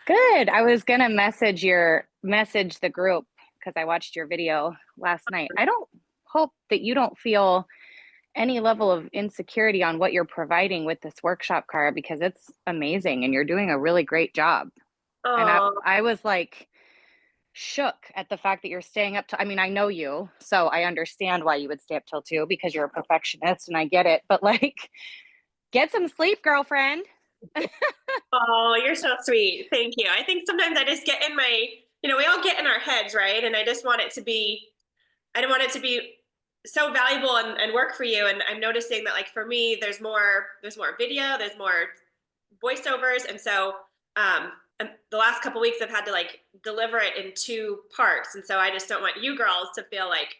Good. I was gonna message the group because I watched your video last night. I don't hope that you don't feel any level of insecurity on what you're providing with this workshop, Cara, because it's amazing and you're doing a really great job. And Oh, I was like shook at the fact that you're staying up to, I mean, I know you, so I understand why you would stay up till 2 because you're a perfectionist and I get it, but like get some sleep, girlfriend. oh, you're so sweet. Thank you. I think sometimes I just get in my, we all get in our heads, right? And I just want it to be, I don't want it to be so valuable and work for you. And I'm noticing that like for me, there's more video, there's more voiceovers. And so and the last couple weeks I've had to like deliver it in two parts. And so I just don't want you girls to feel like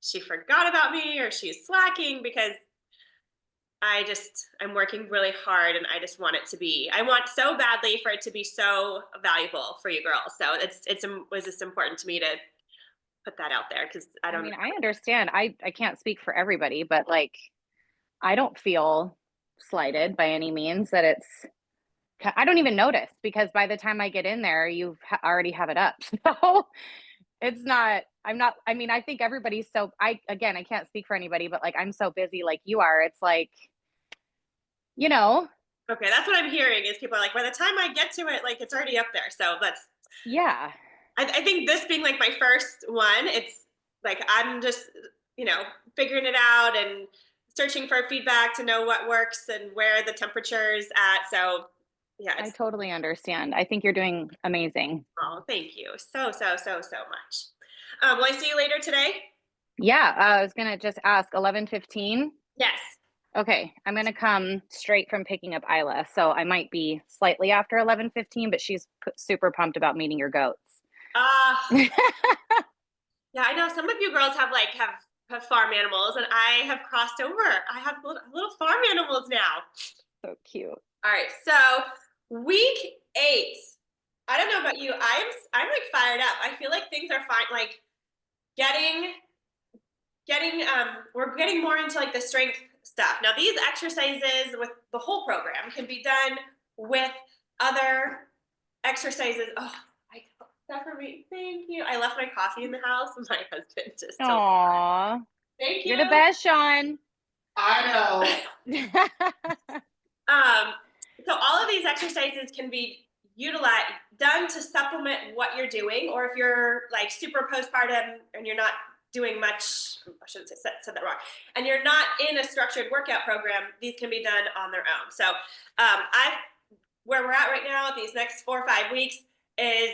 she forgot about me or she's slacking because I'm working really hard and I just want it to be, I want so badly for it to be so valuable for you girls. So it was just important to me to put that out there because I I don't, mean, I understand. I can't speak for everybody, but like I don't feel slighted by any means that it's I don't even notice because by the time I get in there, already have it up. So it's not, I'm not, I mean, I think everybody's so, again, I can't speak for anybody, but like I'm so busy like you are. It's like, you know, okay, that's what I'm hearing is people are like, by the time I get to it, like it's already up there. So yeah, I think this being like my first one, it's like I'm just, you know, figuring it out and searching for feedback to know what works and where the temperature's at. So yeah, I it's, totally understand. I think you're doing amazing. oh, thank you so much. Will I see you later today? Yeah, I was going to just ask 11:15. Yes. Okay, I'm gonna come straight from picking up Isla, so I might be slightly after 11:15, but she's super pumped about meeting your goats. Uh, yeah, I know some of you girls have farm animals, and I have crossed over. I have little farm animals now. So cute. All right, so week 8. I don't know about you. I'm like fired up. I feel like things are fine. Like getting we're getting more into like the strength stuff. Now these exercises with the whole program can be done with other exercises. Oh, I that for me. Thank you. I left my coffee in the house, and my husband just told me. Aw, Thank you're you. the best, Sean. I know. Um, so all of these exercises can be utilized, done to supplement what you're doing, or if you're like super postpartum and you're not doing much, I shouldn't say said that wrong, and you're not in a structured workout program, these can be done on their own. So I where we're at right now, these next 4 or 5 weeks is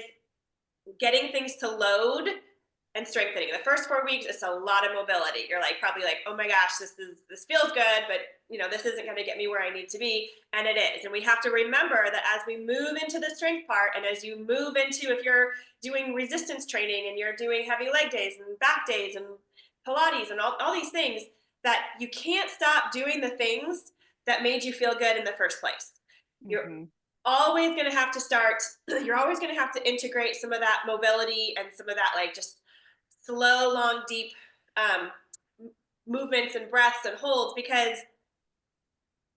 getting things to load and strengthening. The first 4 weeks, it's a lot of mobility. You're like probably like, oh my gosh, this feels good, but this isn't going to get me where I need to be, and it is. And we have to remember that as we move into the strength part, and as you move into if you're doing resistance training and you're doing heavy leg days and back days and Pilates and all these things, that you can't stop doing the things that made you feel good in the first place. You're Mhm. always going to have to start. You're always going to have to integrate some of that mobility and some of that like just slow, long, deep um, movements and breaths and holds because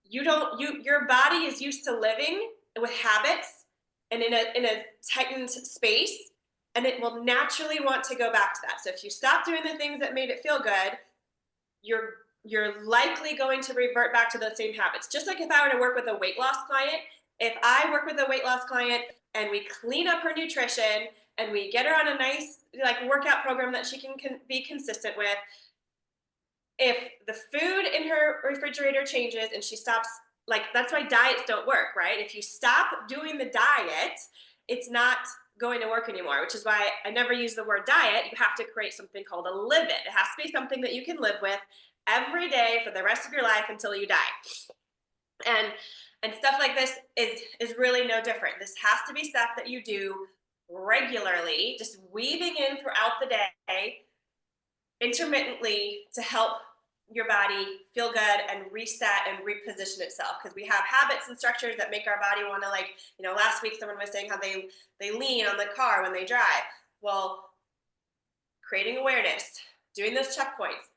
your body is used to living with habits and in a tightened space, and it will naturally want to go back to that. So if you stop doing the things that made it feel good, you're likely going to revert back to those same habits. Just like if I were to work with a weight loss client, if I work with a weight loss client and we clean up her nutrition and we get her on a nice like workout program that she can be consistent with, if the food in her refrigerator changes and she stops, like that's why diets don't work, right? If you stop doing the diet, it's not going to work anymore, which is why I never use the word diet. You have to create something called a live it. It has to be something that you can live with every day for the rest of your life until you die. And and stuff like this is really no different. This has to be stuff that you do regularly, just weaving in throughout the day intermittently to help your body feel good and reset and reposition itself, because we have habits and structures that make our body want to, like, last week someone was saying how they lean on the car when they drive. Well, creating awareness, doing those checkpoints,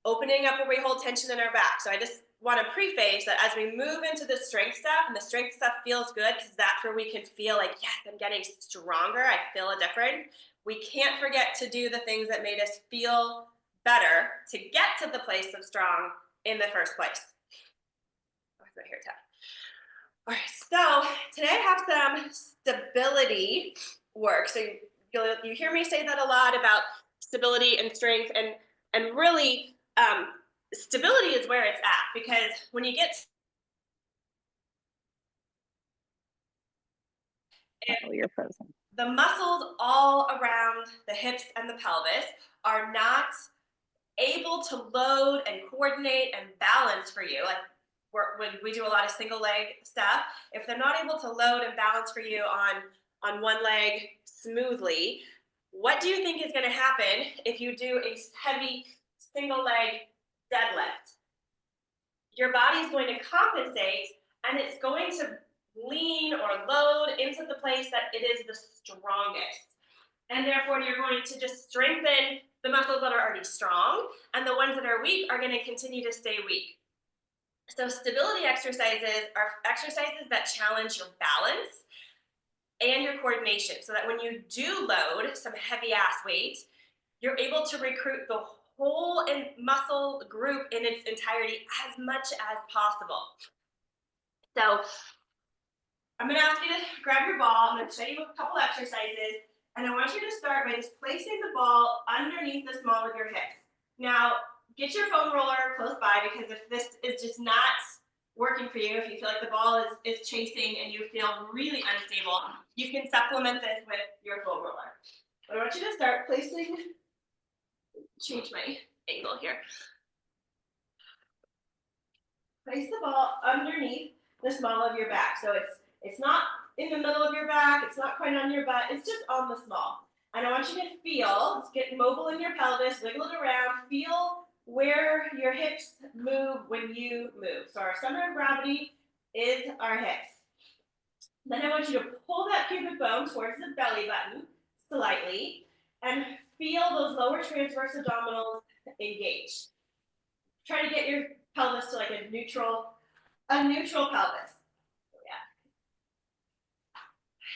opening up where we hold tension in our back. So I just want to preface that as we move into the strength stuff, and the strength stuff feels good because that's where we can feel like, yes, I'm getting stronger. I feel a difference. We can't forget to do the things that made us feel better to get to the place of strong in the first place. Where's my hair tap? All right, so today I have some stability work. So you hear me say that a lot about stability and strength, and really stability is where it's at, because when you get Oh, you're frozen. the muscles all around the hips and the pelvis are not able to load and coordinate and balance for you, like when we do a lot of single leg stuff, if they're not able to load and balance for you on one leg smoothly, what do you think is going to happen if you do a heavy single leg deadlift? Your body's going to compensate, and it's going to lean or load into the place that it is the strongest. And therefore, you're going to just strengthen the muscles that are already strong, and the ones that are weak are going to continue to stay weak. So stability exercises are exercises that challenge your balance and your coordination, so that when you do load some heavy ass weight, you're able to recruit the whole muscle group in its entirety as much as possible. So I'm going to ask you to grab your ball. I'm going to show you a couple exercises, and I want you to start by just placing the ball underneath the small of your hips. Now, get your foam roller close by, because if this is just not working for you, if you feel like the ball is chasing and you feel really unstable, you can supplement this with your foam roller. But I want you to start placing, change my angle here. Place the ball underneath the small of your back. So it's not in the middle of your back, it's not quite on your butt, it's just on the small. And I want you to feel, let's get mobile in your pelvis, wiggle it around, feel where your hips move when you move. So our center of gravity is our hips. Then I want you to pull that pubic bone towards the belly button slightly, and feel those lower transverse abdominals engage. Try to get your pelvis to like a neutral pelvis.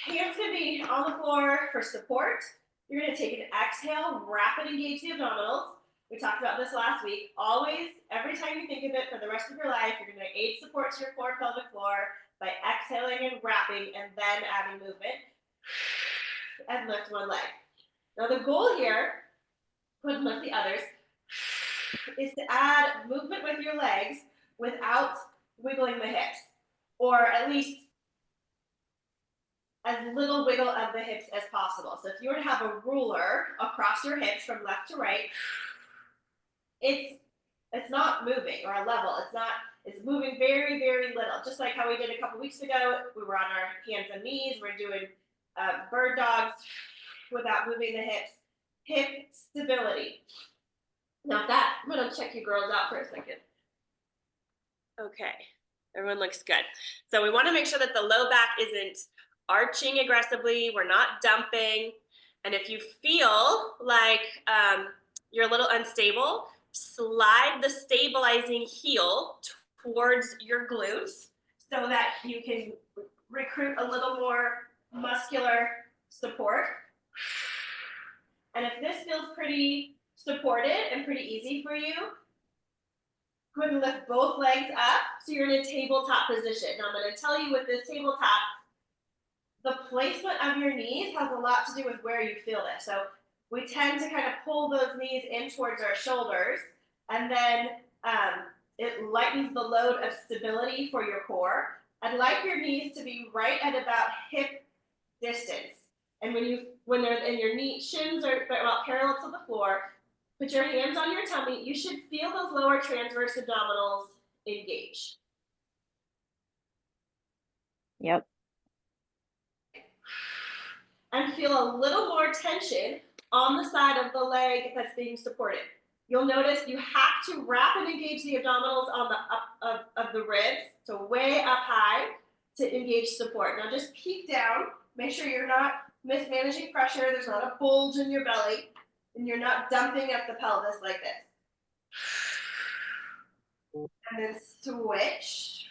Yeah. Hands can be on the floor for support. You're going to take an exhale, rapid engage the abdominals. We talked about this last week. Always, every time you think of it for the rest of your life, you're going to aid support to your core pelvic floor by exhaling and wrapping, and then adding movement. And lift one leg. Now the goal here, and lift the others, is to add movement with your legs without wiggling the hips, or at least as little wiggle of the hips as possible. So if you were to have a ruler across your hips from left to right, it's not moving, or a level. It's moving very, very little. Just like how we did a couple weeks ago, we were on our hands and knees. We're doing bird dogs without moving the hips. Hip stability. Now I'm gonna check you girls out for a second. Okay, everyone looks good. So we want to make sure that the low back isn't arching aggressively. We're not dumping. And if you feel like you're a little unstable, slide the stabilizing heel towards your glutes so that you can recruit a little more muscular support. And if this feels pretty supported and pretty easy for you, go ahead and lift both legs up so you're in a tabletop position. Now I'm going to tell you with this tabletop, the placement of your knees has a lot to do with where you feel this. So we tend to kind of pull those knees in towards our shoulders, and then it lightens the load of stability for your core. I'd like your knees to be right at about hip distance. And when they're in your knee, shins are about parallel to the floor, put your hands on your tummy. You should feel those lower transverse abdominals engage. Yep. And feel a little more tension on the side of the leg that's being supported. You'll notice you have to rapid engage the abdominals on the up of the ribs, so way up high to engage support. Now just peek down, make sure you're not mismanaging pressure, there's not a bulge in your belly, and you're not dumping up the pelvis like this. and then switch.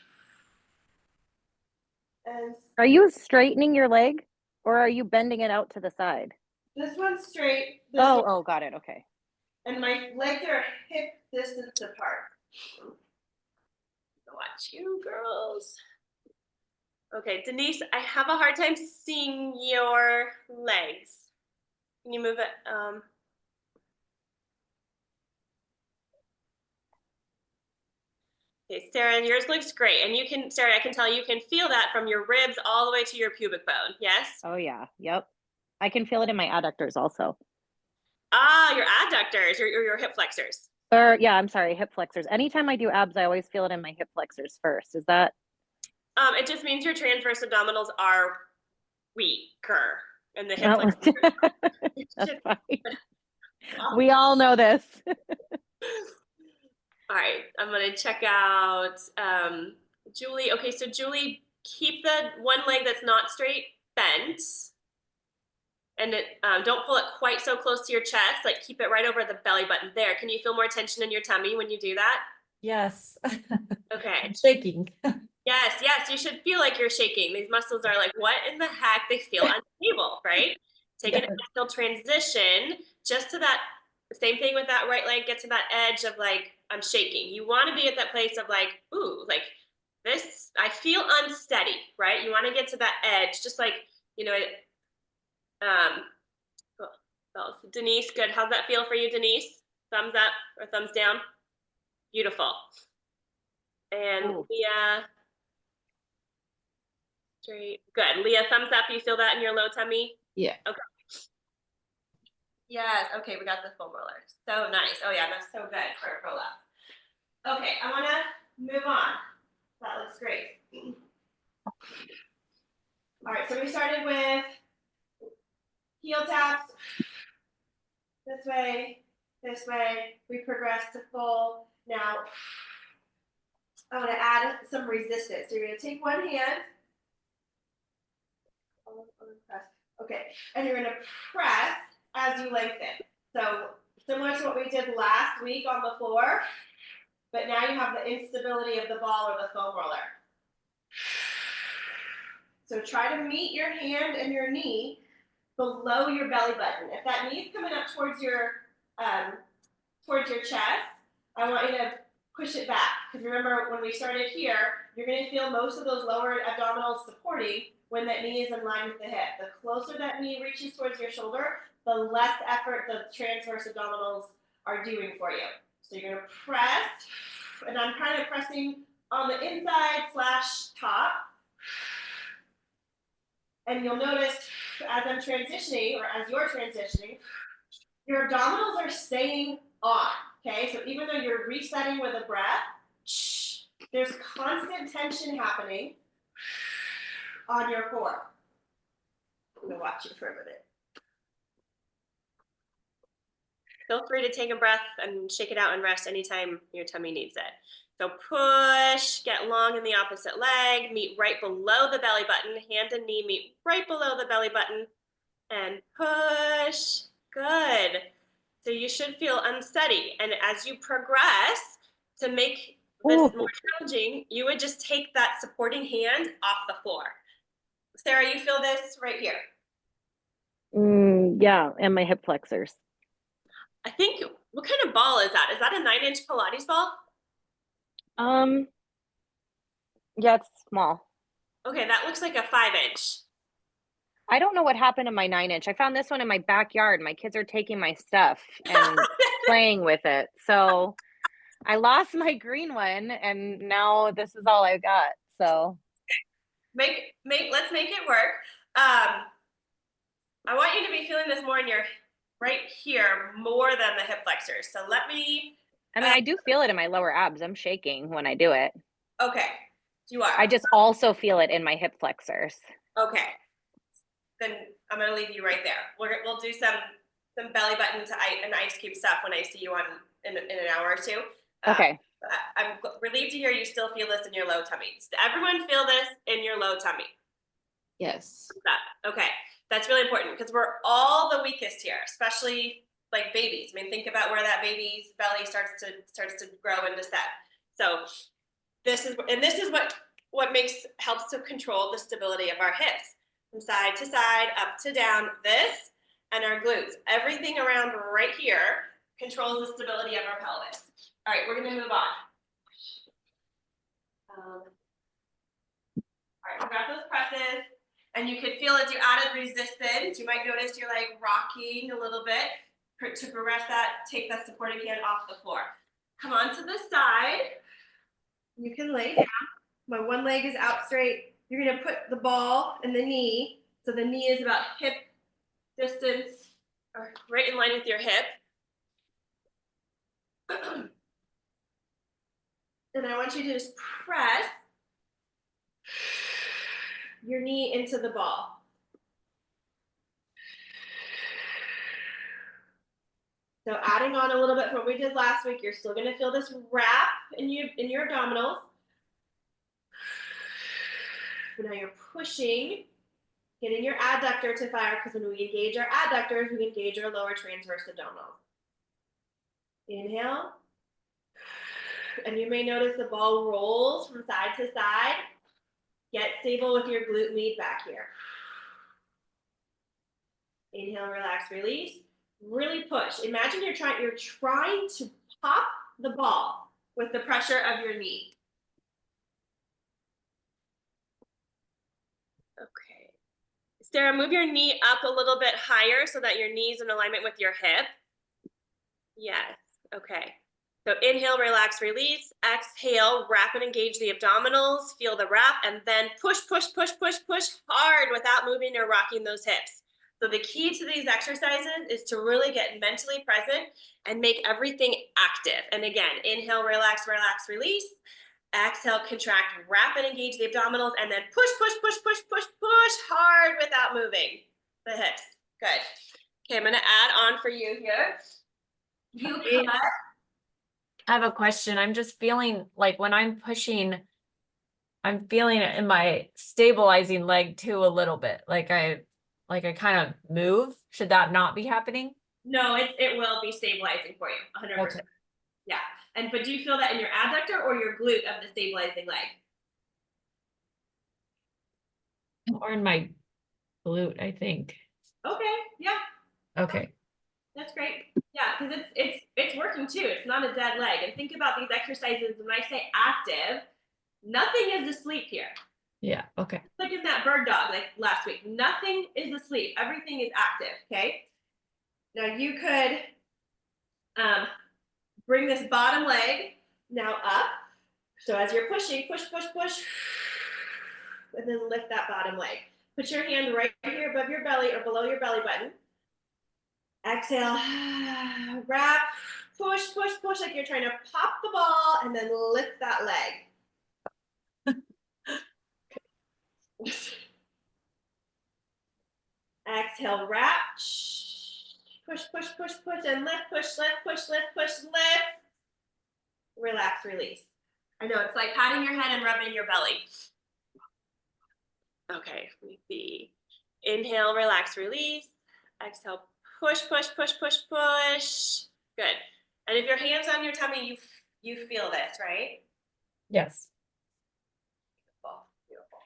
And Are you straightening your leg or are you bending it out to the side? this one's straight, this one, Oh, got it. Okay. and my legs are hip distance apart. Watch you girls. Okay, Denise, I have a hard time seeing your legs. Can you move it? Okay, Sarah, yours looks great. And you can, Sarah, I can tell you can feel that from your ribs all the way to your pubic bone. Yes? Oh yeah. Yep. I can feel it in my adductors also. Ah, your adductors, your hip flexors. Or yeah, I'm sorry, hip flexors. Anytime I do abs, I always feel it in my hip flexors first. Is that It just means your transverse abdominals are weaker and the hip oh, flexors. that's fine. We all know this. All right, I'm gonna check out Julie. Okay, so Julie, keep the one leg that's not straight bent, and don't pull it quite so close to your chest. Like keep it right over the belly button. There. Can you feel more tension in your tummy when you do that? Yes. Okay. I'm shaking. Yes, yes, you should feel like you're shaking. These muscles are like, what in the heck? They feel unstable, right? Take an exhale transition just to that same thing with that right leg. Get to that edge of like, I'm shaking. You want to be at that place of like, ooh, like this, I feel unsteady, right? You want to get to that edge, just like, you know, um, oh, Denise, good. How's that feel for you, Denise? Thumbs up or thumbs down? Beautiful. And Ooh. Leah, straight. Good. Leah, thumbs up. You feel that in your low tummy? Yeah. Okay. Yes. Okay, we got the foam roller. So nice. Oh yeah, that's so good for a roll up. Okay, I want to move on. That looks great. All right, so we started with heel taps. This way, this way. We progressed to full. Now, I want to add some resistance. So you're going to take one hand. Okay, and you're going to press as you lengthen. So similar to what we did last week on the floor, but now you have the instability of the ball or the foam roller. So try to meet your hand and your knee below your belly button. If that knee is coming up towards your chest, I want you to push it back. Because remember, when we started here, you're going to feel most of those lower abdominals supporting when that knee is in line with the hip. The closer that knee reaches towards your shoulder, the less effort the transverse abdominals are doing for you. So you're going to press, and I'm kind of pressing on the inside / top. And you'll notice as I'm transitioning, or as you're transitioning, your abdominals are staying on, okay? So even though you're resetting with a breath, there's constant tension happening on your core. I'm gonna watch you for a minute. Feel free to take a breath and shake it out and rest anytime your tummy needs it. So push, get long in the opposite leg, meet right below the belly button, hand and knee meet right below the belly button, and push. Good. So you should feel unsteady. And as you progress, to make this more challenging, you would just take that supporting hand off the floor. Sarah, you feel this right here? Yeah, and my hip flexors. I think, what kind of ball is that? Is that a 9-inch Pilates ball? Yeah, it's small. Okay, that looks like a 5-inch. I don't know what happened to my 9-inch. I found this one in my backyard. My kids are taking my stuff and playing with it. So I lost my green one and now this is all I've got. So Let's make it work. I want you to be feeling this more in your right here more than the hip flexors. So let me. I mean, I do feel it in my lower abs. I'm shaking when I do it. Okay, you are. I just also feel it in my hip flexors. Okay, then I'm gonna leave you right there. We'll do some belly button to and ice cube stuff when I see you in an hour or two. Okay. I'm relieved to hear you still feel this in your low tummy. Does everyone feel this in your low tummy? Yes. Okay, that's really important because we're all the weakest here, especially like babies. I mean, think about where that baby's belly starts to grow into set. So this is what helps to control the stability of our hips from side to side, up to down, this, and our glutes. Everything around right here controls the stability of our pelvis. All right, we're gonna move on. All right, we got those presses, and you could feel as you added resistance, you might notice you're like rocking a little bit. To progress that, take that supporting hand off the floor. Come on to the side. You can lay down. My one leg is out straight. You're gonna put the ball in the knee. So the knee is about hip distance, or right in line with your hip. And I want you to just press your knee into the ball. So adding on a little bit from what we did last week, you're still gonna feel this wrap in your abdominals. Now you're pushing, getting your adductor to fire, because when we engage our adductors, we engage our lower transverse abdominals. Inhale. And you may notice the ball rolls from side to side. Get stable with your glute med back here. Inhale, relax, release. Really push. Imagine you're trying to pop the ball with the pressure of your knee. Okay. Sarah, move your knee up a little bit higher so that your knee's in alignment with your hip. Yes. Okay. So inhale, relax, release. Exhale, wrap and engage the abdominals. Feel the wrap, and then push, push, push, push, push hard without moving or rocking those hips. So the key to these exercises is to really get mentally present and make everything active. And again, inhale, relax, relax, release. Exhale, contract, wrap and engage the abdominals, and then push, push, push, push, push, push hard without moving the hips. Good. Okay, I'm gonna add on for you here. You cut. I have a question. I'm just feeling like when I'm pushing, I'm feeling it in my stabilizing leg too a little bit. Like I kind of move. Should that not be happening? No, it will be stabilizing for you, 100%. Okay. Yeah. But do you feel that in your adductor or your glute of the stabilizing leg? Or in my glute, I think. Okay. Yeah. Okay. That's great. Yeah, because it's working too. It's not a dead leg. And think about these exercises. When I say active, nothing is asleep here. Yeah. Okay. Like in that bird dog, like last week, nothing is asleep. Everything is active. Okay. Now you could bring this bottom leg now up. So as you're pushing, push, push, push, and then lift that bottom leg. Put your hand right here above your belly or below your belly button. Exhale, wrap, push, push, push, like you're trying to pop the ball, and then lift that leg. Exhale, wrap, push, push, push, push, and lift, push, lift, push, lift, push, lift. Relax, release. I know, it's like patting your head and rubbing your belly. Okay, repeat. Inhale, relax, release. Exhale, push, push, push, push, push. Good. And if your hand's on your tummy, you feel this, right? Yes. Beautiful, beautiful.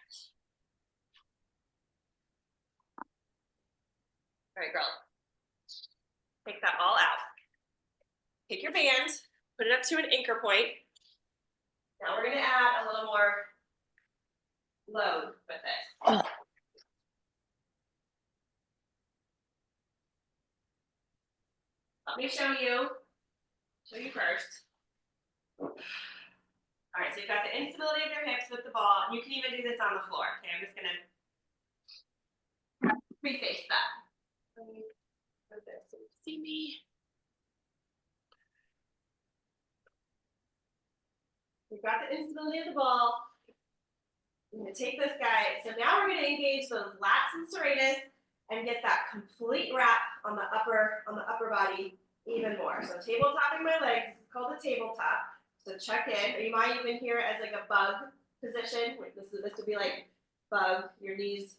All right, girl. Take that all out. Take your band, put it up to an anchor point. Now we're gonna add a little more load with this. Let me show you first. All right, so you've got the instability of your hips with the ball. You can even do this on the floor. Okay, I'm just gonna reface that. Let me put this so you see me. We've got the instability of the ball. I'm gonna take this guy. So now we're gonna engage those lats and serratus and get that complete wrap on the upper body even more. So tabletopping my legs is called a tabletop. So check in, or you might even hear it as like a bug position. This would be like bug. Your knees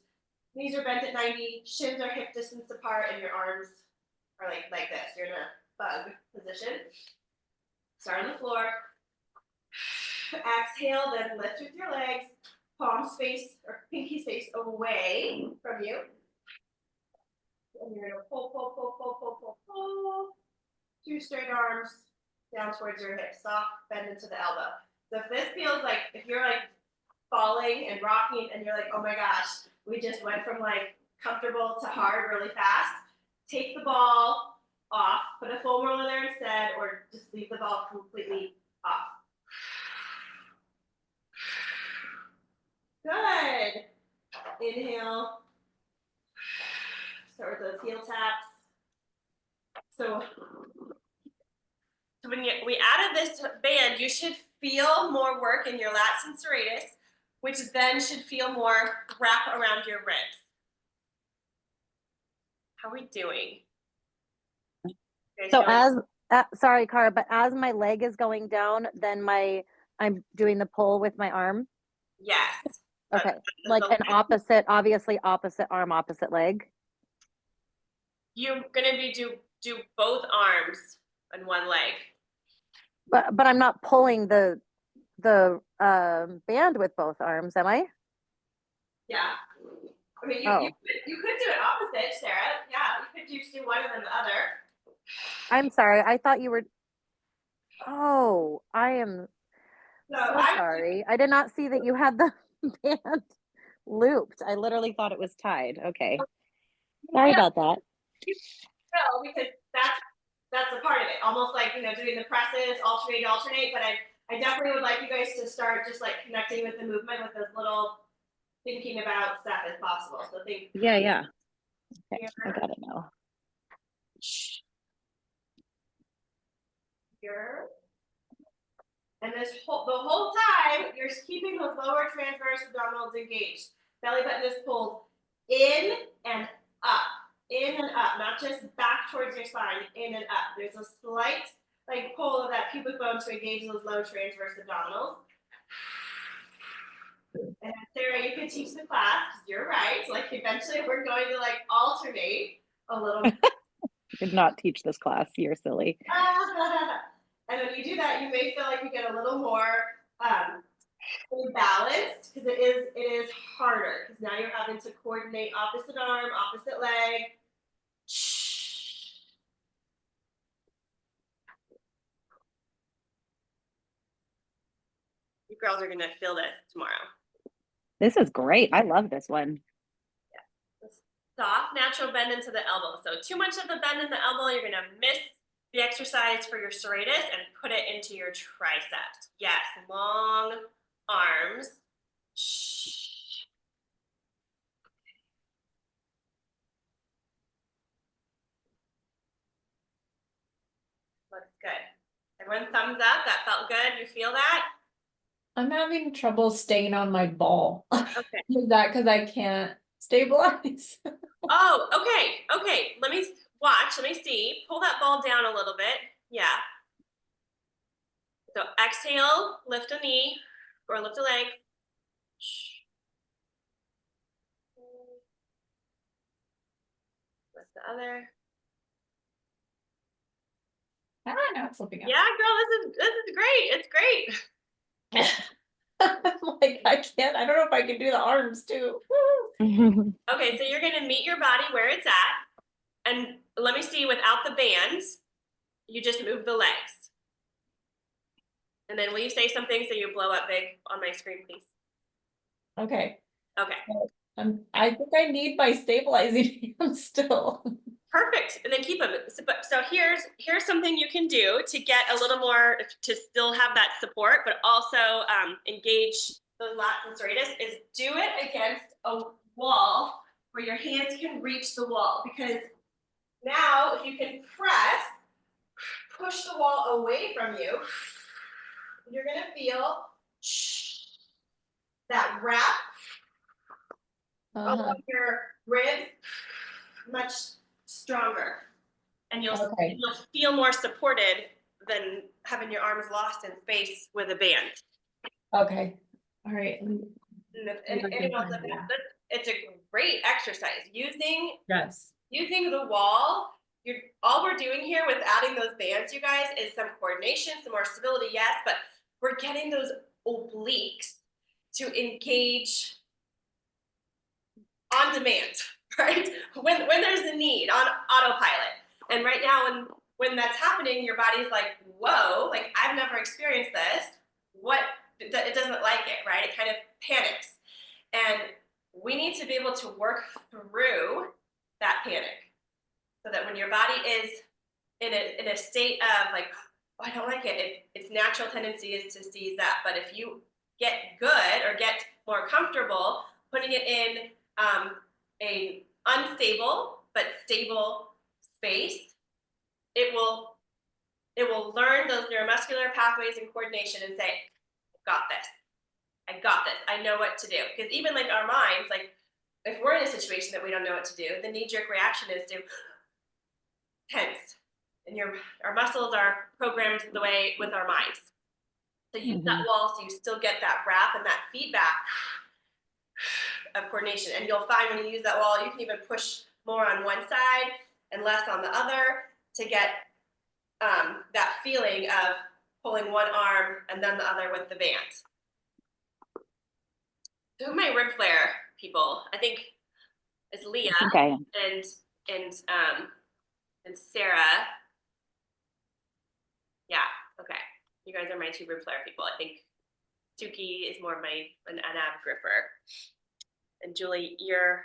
are bent at 90, shins are hip distance apart, and your arms are like this. You're in a bug position. Start on the floor. Exhale, then lift with your legs, palms face or pinkies face away from you. And you're gonna pull, pull, pull, pull, pull, pull, pull. 2 straight arms down towards your hips, soft bend into the elbow. So if this feels like, if you're like falling and rocking and you're like, oh my gosh, we just went from like comfortable to hard really fast, take the ball off, put a foam roller there instead, or just leave the ball completely off. Good. Inhale. Start with those heel taps. So when we added this band, you should feel more work in your lats and serratus, which then should feel more wrap around your ribs. How are we doing? So sorry, Cara, but as my leg is going down, then I'm doing the pull with my arm. Yes. Okay, like an opposite, obviously opposite arm, opposite leg. You're gonna do both arms on one leg. But I'm not pulling the band with both arms, am I? Yeah. I mean, you could do it opposite, Sarah. Yeah, you could just do one and then the other. I'm sorry. I thought you were. Oh, I am so sorry. I did not see that you had the band looped. I literally thought it was tied. Okay. Sorry about that. No, because that's a part of it. Almost like, doing the presses, alternate. But I definitely would like you guys to start just like connecting with the movement with this little thinking about stuff as possible. So think. Yeah. Okay, I got it now. Here. And the whole time, you're keeping those lower transverse abdominals engaged. Belly button is pulled in and up, not just back towards your spine, in and up. There's a slight pull of that pubic bone to engage those low transverse abdominals. And Sarah, you can teach the class, because you're right. Eventually we're going to alternate a little bit. Did not teach this class. You're silly. And when you do that, you may feel like you get a little more balanced, because it is harder, because now you're having to coordinate opposite arm, opposite leg. You girls are gonna feel this tomorrow. This is great. I love this one. Yeah. Soft, natural bend into the elbow. So too much of the bend in the elbow, you're gonna miss the exercise for your serratus and put it into your triceps. Yes, long arms. Looks good. Everyone thumbs up. That felt good. You feel that? I'm having trouble staying on my ball. Okay. Is that because I can't stabilize? Oh, okay. Let me watch. Let me see. Pull that ball down a little bit. Yeah. So exhale, lift a knee or lift a leg. Lift the other. Now it's slipping out. Yeah, girl, this is great. It's great. I'm like, I can't. I don't know if I can do the arms too. Okay, so you're gonna meet your body where it's at, and let me see without the bands. You just move the legs, and then will you say something so you blow up big on my screen, please? Okay. Okay. I think I need my stabilizing hands still. Perfect, and then keep them. So here's something you can do to get a little more, to still have that support, but also engage those lats and serratus, is do it against a wall where your hands can reach the wall. Because now if you can push the wall away from you, you're gonna feel that wrap along your ribs much stronger, and you'll feel more supported than having your arms lost in space with a band. Okay. All right. It's a great exercise using the wall. All we're doing here with adding those bands, you guys, is some coordination, some more stability, yes, but we're getting those obliques to engage on demand, right? When there's a need on autopilot. And right now, when that's happening, your body's like, whoa, like I've never experienced this. What, it doesn't like it, right? It kind of panics. And we need to be able to work through that panic so that when your body is in a state of like, oh, I don't like it, its natural tendency is to seize up. But if you get good or get more comfortable putting it in a unstable but stable space, it will learn those neuromuscular pathways and coordination and say, I got this, I know what to do. Because even like our minds, like if we're in a situation that we don't know what to do, the knee-jerk reaction is to tense. And our muscles are programmed the way with our minds. So use that wall so you still get that wrap and that feedback of coordination. And you'll find when you use that wall, you can even push more on one side and less on the other to get that feeling of pulling one arm and then the other with the band. Who are my rib flare people? I think it's Leah and Sarah. Yeah, okay. You guys are my two rib flare people. I think Suki is more of an ab gripper. And Julie, you're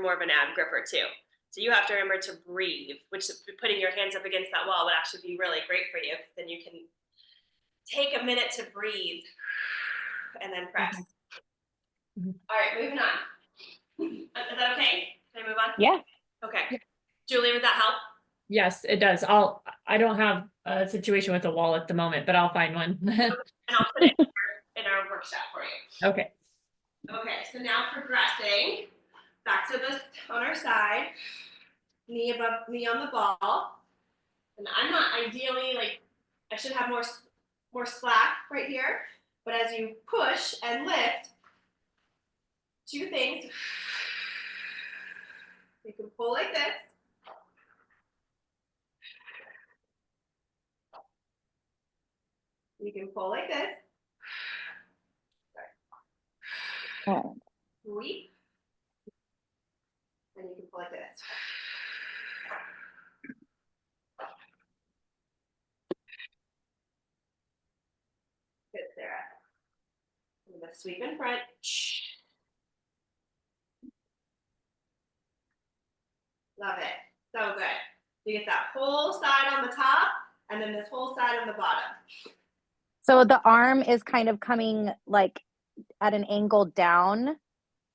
more of an ab gripper too. So you have to remember to breathe, which putting your hands up against that wall would actually be really great for you. Then you can take a minute to breathe and then press. All right, moving on. Is that okay? Can I move on? Yeah. Okay. Julie, would that help? Yes, it does. I don't have a situation with a wall at the moment, but I'll find one. And I'll put it in our workshop for you. Okay. Okay, so now progressing back to this on our side, knee on the ball. And I'm not ideally, like, I should have more slack right here, but as you push and lift, two things. You can pull like this. You can pull like this. Oh. Sweep. And you can pull like this. Good, Sarah. And the sweep in front. Love it. So good. You get that whole side on the top and then this whole side on the bottom. So the arm is kind of coming like at an angle down,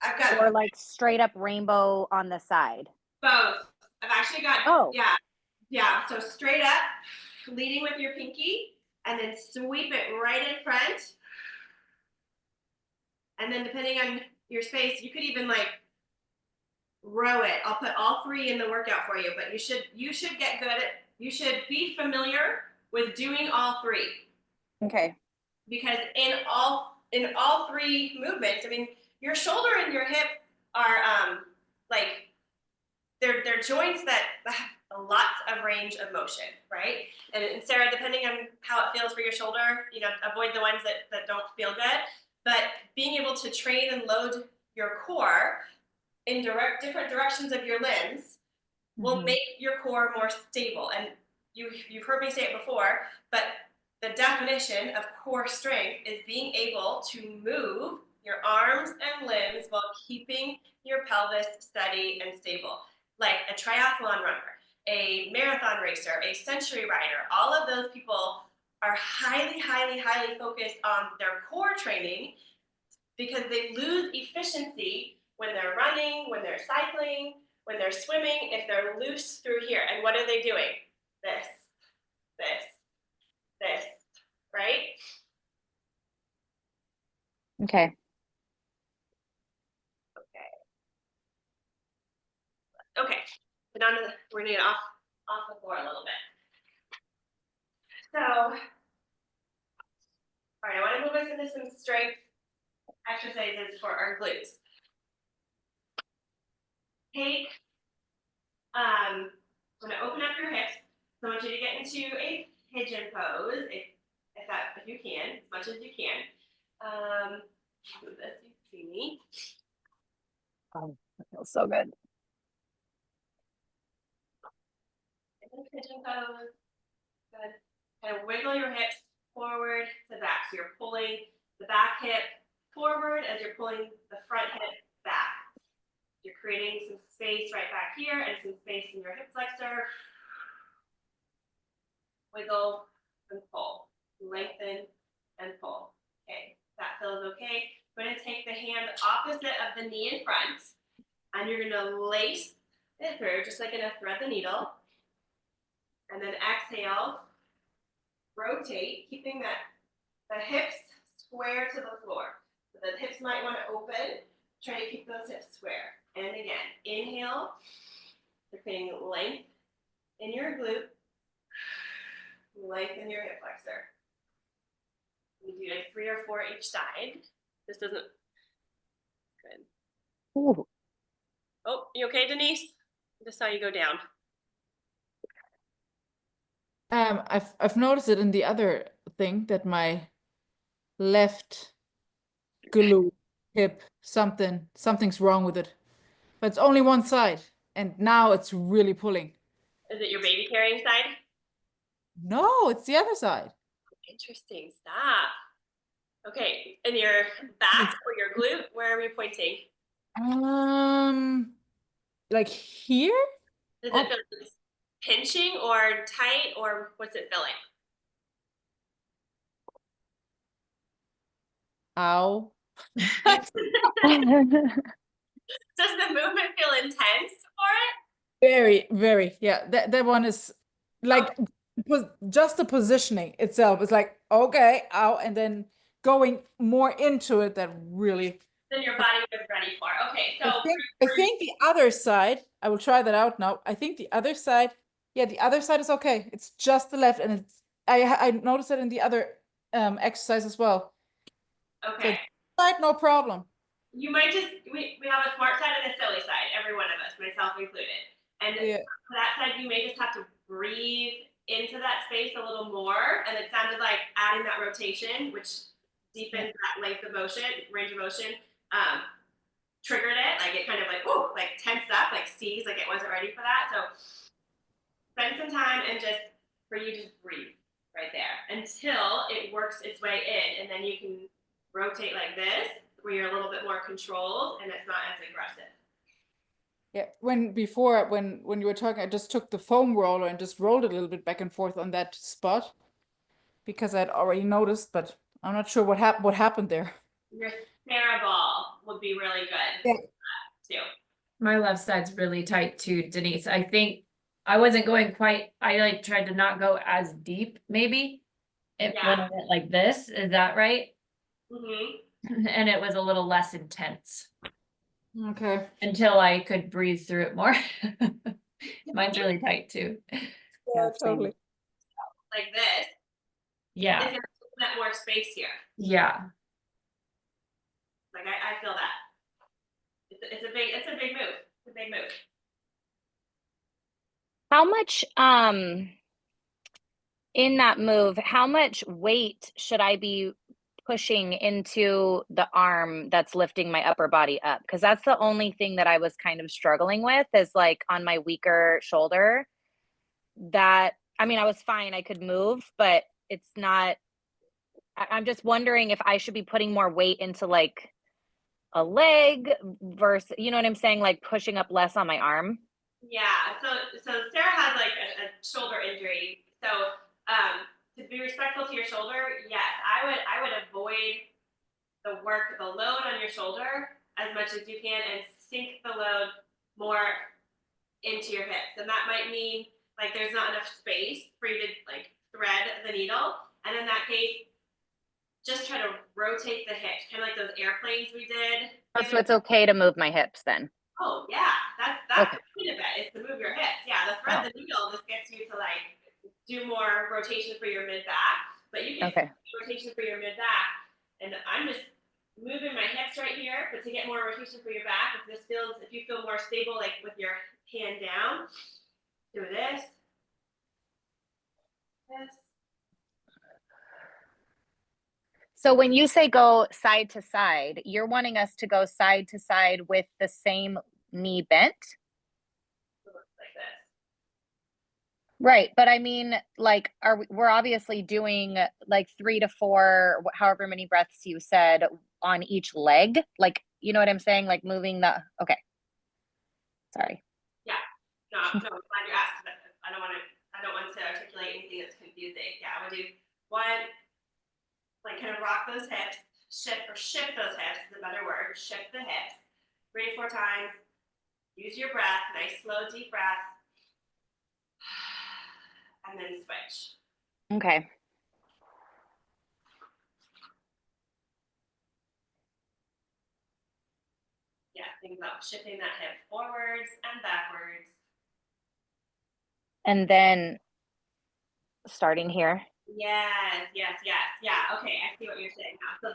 I've got or like straight up rainbow on the side. both. I've actually got, yeah. So straight up, leading with your pinky, and then sweep it right in front. And then depending on your space, you could even like row it. I'll put all three in the workout for you, but you should get good at, you should be familiar with doing all three. Okay. Because in all three movements, I mean, your shoulder and your hip are like they're joints that have a lot of range of motion, right? And Sarah, depending on how it feels for your shoulder, you know, avoid the ones that don't feel good. But being able to train and load your core in different directions of your limbs will make your core more stable. And you've heard me say it before, but the definition of core strength is being able to move your arms and limbs while keeping your pelvis steady and stable. Like a triathlon runner, a marathon racer, a century rider, all of those people are highly, highly, highly focused on their core training because they lose efficiency when they're running, when they're cycling, when they're swimming, if they're loose through here. And what are they doing? This, right? Okay. Okay, so now we're gonna get off the floor a little bit. So, all right, I want to move us into some strength exercises for our glutes. Take, I'm gonna open up your hips. So I want you to get into a pigeon pose, if if you can, as much as you can. Move this, you can see me. Oh, that feels so good. Pigeon pose. Good. Kind of wiggle your hips forward to back. So you're pulling the back hip forward as you're pulling the front hip back. You're creating some space right back here and some space in your hip flexor. Wiggle and pull. Lengthen and pull. Okay, that feels okay. We're going to take the hand opposite of the knee in front, and you're going to lace it through, just like in a thread the needle. And then exhale, rotate, keeping the hips square to the floor. So the hips might want to open. Try to keep those hips square. And again, inhale. You're creating length in your glute, length in your hip flexor. We do like 3 or 4 each side. This doesn't. Good. Ooh. Oh, you okay, Denise? I just saw you go down. I've noticed it in the other thing that my left glute hip something's wrong with it, but it's only one side, and now it's really pulling. Is it your baby carrying side? No, it's the other side. Interesting. Stop. Okay, and your back or your glute, where are we pointing? Like here? Does it feel pinching or tight, or what's it feeling? Ow. Does the movement feel intense for it? Very, very. Yeah, that one is like just the positioning itself is like, okay, ow, and then going more into it that really. Then your body was ready for. Okay, so I think the other side, I will try that out now. I think the other side, yeah, the other side is okay. It's just the left, and it's I noticed it in the other exercise as well. okay. So side, no problem. You might just we have a smart side and a silly side, every one of us, myself included. And for that side, you may just have to breathe into that space a little more. And it sounded like adding that rotation, which deepens that length of motion, range of motion, triggered it. Like it kind of like, whoa, like tensed up, like seized, like it wasn't ready for that. So spend some time and just for you just breathe right there until it works its way in. And then you can rotate like this, where you're a little bit more controlled and it's not as aggressive. Yeah, when you were talking, I just took the foam roller and just rolled it a little bit back and forth on that spot because I'd already noticed, but I'm not sure what happened there. Your cerebral would be really good. Yeah. Too. My left side's really tight too, Denise. I think I wasn't going quite, I like tried to not go as deep, maybe. When I went like this, is that right? Mm-hmm. And it was a little less intense. Okay. Until I could breathe through it more. Mine's really tight too. Yeah, totally. Like this. Yeah. Is there that more space here? Yeah. Like I feel that. It's a big move. It's a big move. How much in that move, how much weight should I be pushing into the arm that's lifting my upper body up? Because that's the only thing that I was kind of struggling with is like on my weaker shoulder. That, I mean, I was fine, I could move, but it's not, I'm just wondering if I should be putting more weight into like a leg versus, you know what I'm saying? Like pushing up less on my arm. Yeah, so Sarah has like a shoulder injury. So to be respectful to your shoulder, yes, I would avoid the load on your shoulder as much as you can and sink the load more into your hips. And that might mean like there's not enough space for you to like thread the needle. And in that case, just try to rotate the hips, kind of like those airplanes we did. Oh, so it's okay to move my hips then? Oh yeah, that's okay. the point of it, is to move your hips. Yeah, the thread the needle just gets you to like do more rotation for your mid back, but you can do rotation for your mid back. And I'm just moving my hips right here, but to get more rotation for your back, if you feel more stable, like with your hand down, do this. So when you say go side to side, you're wanting us to go side to side with the same knee bent? It looks like this. Right, but I mean, like, we're obviously doing like 3 to 4, however many breaths you said on each leg. Like, you know what I'm saying? Like moving the, okay. Sorry. Yeah. No, I'm glad you asked. I don't want to articulate anything that's confusing. Yeah, I would do one, like kind of rock those hips, shift those hips is a better word. Shift the hips 3 to 4 times. Use your breath, nice, slow, deep breath. And then switch. Okay. Yeah, think about shifting that hip forwards and backwards. And then starting here. Yes. Yeah, okay, I see what you're saying now. So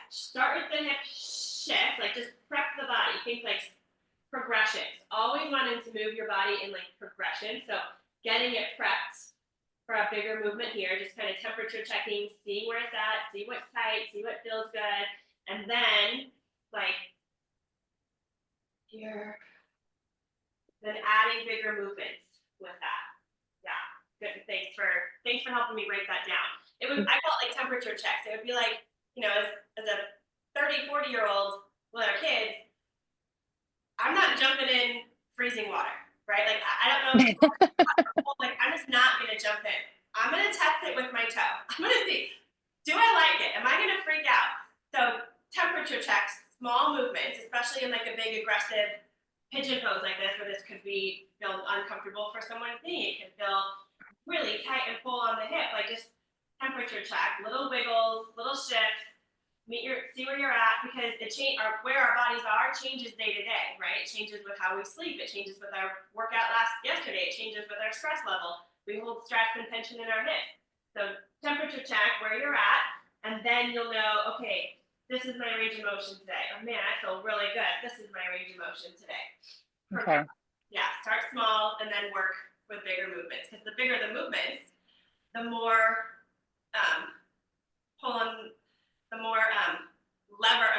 start with the hip shift, like just prep the body. Think like progressions. Always wanting to move your body in like progression. So getting it prepped for a bigger movement here, just kind of temperature checking, seeing where it's at, see what's tight, see what feels good, and then like here, then adding bigger movements with that. Yeah, good. Thanks for helping me break that down. I call it like temperature checks. It would be like, as a 30, 40-year-old with our kids, I'm not jumping in freezing water, right? Like I don't know if like I'm just not gonna jump in. I'm gonna test it with my toe. I'm gonna see, do I like it? Am I gonna freak out? So temperature checks, small movements, especially in like a big aggressive pigeon pose like this, where this could feel uncomfortable for someone's knee. It can feel really tight and pull on the hip. Like just temperature check, little wiggles, little shifts. See where you're at, because where our bodies are changes day to day, right? It changes with how we sleep. It changes with our workout yesterday. It changes with our stress level. We hold stress and tension in our hips. So temperature check where you're at, and then you'll know, okay, this is my range of motion today. Oh man, I feel really good. This is my range of motion today. Okay. Yeah, start small and then work with bigger movements, because the bigger the movements, the more pulling, the more lever,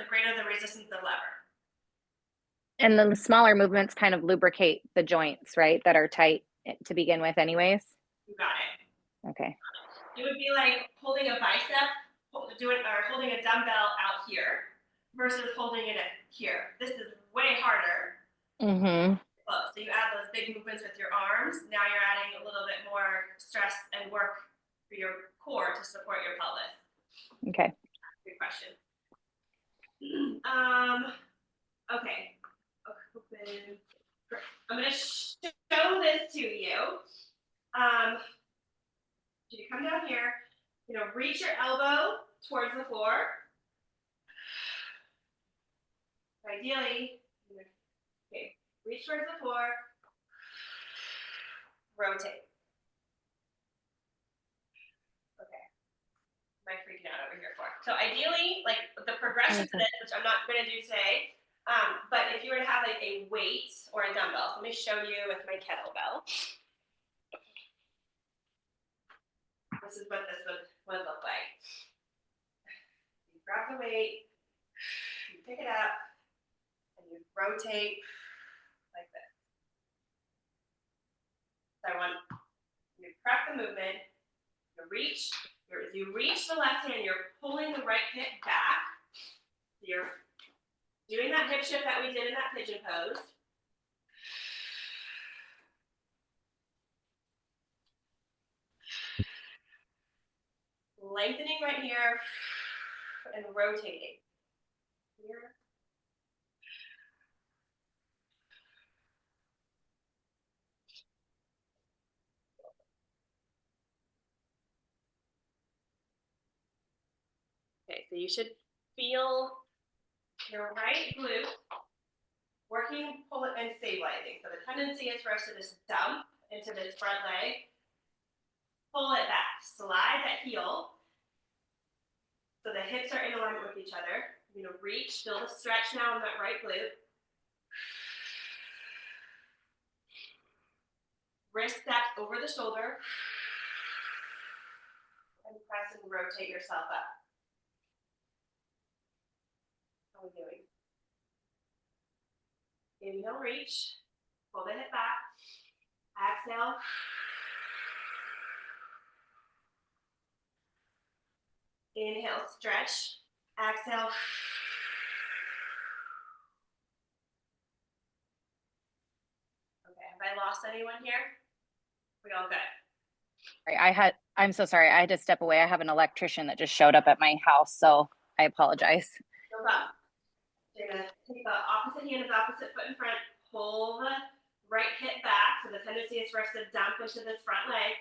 the greater the resistance of lever. And then the smaller movements kind of lubricate the joints, right? That are tight to begin with anyways. You got it. Okay. It would be like holding a bicep, holding a dumbbell out here versus holding it here. This is way harder. Mm-hmm. So you add those big movements with your arms. Now you're adding a little bit more stress and work for your core to support your pelvis. Okay. Good question. Okay. I'm going to show this to you. You come down here, reach your elbow towards the floor. Ideally, okay, reach towards the floor, rotate. Okay. Am I freaking out over here for? So ideally, like the progression to this, which I'm not going to do today, but if you were to have like a weight or a dumbbell, let me show you with my kettlebell. This is what this would look like. You grab the weight, you pick it up, and you rotate like this. So I want you to prep the movement, as you reach the left hand, you're pulling the right hip back. So you're doing that hip shift that we did in that pigeon pose. Lengthening right here and rotating. Here. Okay, so you should feel your right glute working, pull it, and stabilizing. So the tendency is for us to just dump into this front leg, pull it back, slide that heel. So the hips are in alignment with each other. You're gonna reach, feel the stretch now in that right glute. Wrist stacked over the shoulder. And press and rotate. rotate yourself up. How are we doing? Inhale, reach. Pull the hip back. Exhale. Inhale, stretch. Exhale. Okay, have I lost anyone here? We all good? I'm so sorry. I had to step away. I have an electrician that just showed up at my house, so I apologize. No problem. So you're gonna take the opposite hand of the opposite foot in front, pull the right hip back. So the tendency is for us to dump into this front leg,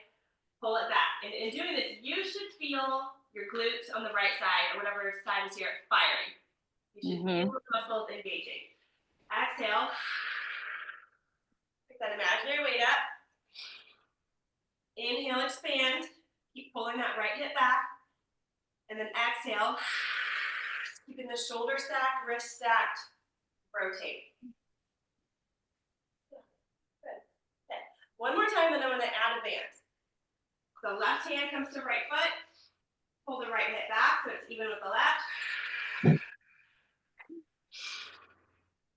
pull it back. And in doing this, you should feel your glutes on the right side or whatever side is here firing. You should feel the muscles engaging. Exhale. Pick that imaginary weight up. Inhale, expand. Keep pulling that right hip back. And then exhale. Keeping the shoulder stacked, wrist stacked. Rotate. Good. Okay. One more time, then I'm going to add a band. So left hand comes to right foot. Pull the right hip back so it's even with the left.